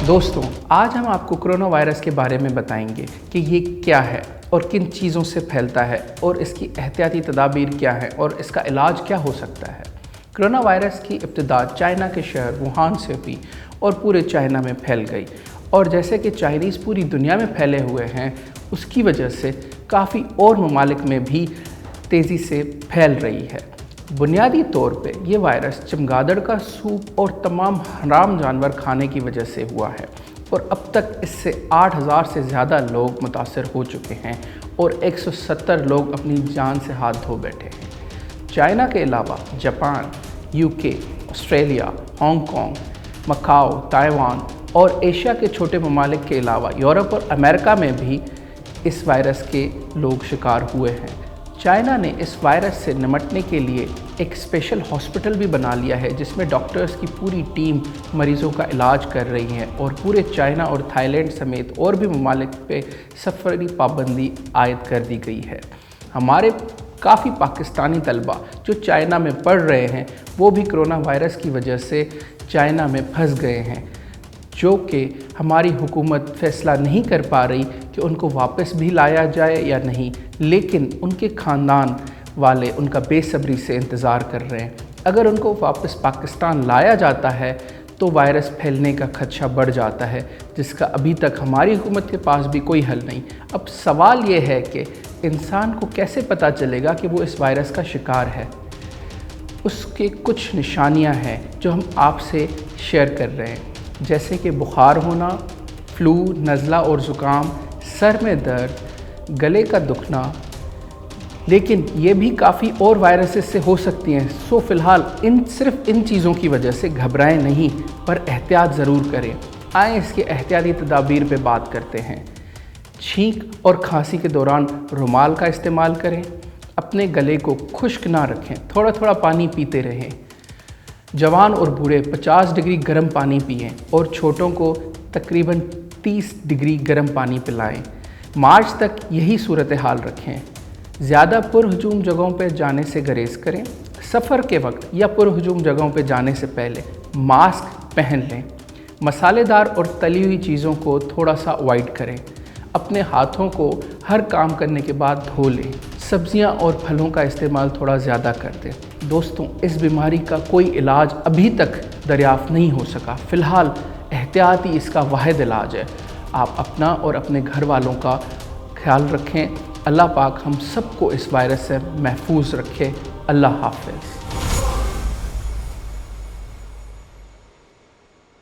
दोस्तों, आज हम आपको कोरोना वायरस के बारे में बताएंगे कि ये क्या है और किन चीज़ों से फैलता है और इसकी एहतियाती तदाबीर क्या है और इसका इलाज क्या हो सकता है। कोरोना वायरस की इब्तिदा चाइना के शहर वुहान से हुई और पूरे चाइना में फैल गई, और जैसे कि चाइनीज़ पूरी दुनिया में फैले हुए हैं, उसकी वजह से काफ़ी और ममालिक में भी तेज़ी से फैल रही है। बुनियादी तौर पे ये वायरस चमगादड़ का सूप और तमाम हराम जानवर खाने की वजह से हुआ है, और अब तक इससे 8000 से ज़्यादा लोग मुतासर हो चुके हैं और 170 लोग अपनी जान से हाथ धो बैठे हैं। चाइना के अलावा Japan, UK, Australia, Hong Kong, Macau, Taiwan और एशिया के छोटे ममालिक के अलावा यूरोप और अमेरिका में भी इस वायरस के लोग शिकार हुए हैं। चाइना ने इस वायरस से निपटने के लिए एक स्पेशल हॉस्पिटल भी बना लिया है, जिसमें डॉक्टर्स की पूरी टीम मरीज़ों का इलाज कर रही है, और पूरे चाइना और थाईलैंड समेत और भी ममालिक पे सफरी पाबंदी आयद कर दी गई है। हमारे काफ़ी पाकिस्तानी तलबा जो चाइना में पढ़ रहे हैं, वो भी कोरोना वायरस की वजह से चाइना में फंस गए हैं, जो कि हमारी हुकूमत फ़ैसला नहीं कर पा रही कि उनको वापस भी लाया जाए या नहीं, लेकिन उनके ख़ानदान वाले उनका बेसब्री से इंतज़ार कर रहे हैं। अगर उनको वापस पाकिस्तान लाया जाता है तो वायरस फैलने का खदशा बढ़ जाता है, जिसका अभी तक हमारी हुकूमत के पास भी कोई हल नहीं। अब सवाल ये है कि इंसान को कैसे पता चलेगा कि वो इस वायरस का शिकार है। उसके कुछ निशानियाँ हैं जो हम आपसे शेयर कर रहे हैं, जैसे कि बुखार होना, फ्लू, नज़ला और ज़ुकाम, सर में दर्द, गले का दुखना, लेकिन ये भी काफ़ी और वायरसेस से हो सकती हैं। सो फ़िलहाल सिर्फ इन चीज़ों की वजह से घबराएं नहीं, पर एहतियात ज़रूर करें। आएँ इसके एहतियाती तदाबीर पे बात करते हैं। छींक और खांसी के दौरान रुमाल का इस्तेमाल करें। अपने गले को खुश्क ना रखें, थोड़ा थोड़ा पानी पीते रहें। जवान और बूढ़े 50 डिग्री गर्म पानी पिएं और छोटों को तकरीबन 30 डिग्री गर्म पानी पिलाएं। मार्च तक यही सूरत हाल रखें। ज़्यादा पुरहजूम जगहों पर जाने से गुरेज करें। सफ़र के वक्त या पुरहजूम जगहों पर जाने से पहले मास्क पहन लें। मसालेदार और तली हुई चीज़ों को थोड़ा सा अवॉइड करें। अपने हाथों को हर काम करने के बाद धो लें। सब्जियां और फलों का इस्तेमाल थोड़ा ज़्यादा कर दें। दोस्तों, इस बीमारी का कोई इलाज अभी तक दरियाफ़्त नहीं हो सका। फ़िलहाल एहतियात ही इसका वाहिद इलाज है। आप अपना और अपने घर वालों का ख्याल रखें। अल्लाह पाक हम सबको इस वायरस से महफूज रखे। अल्लाह हाफ़िज़।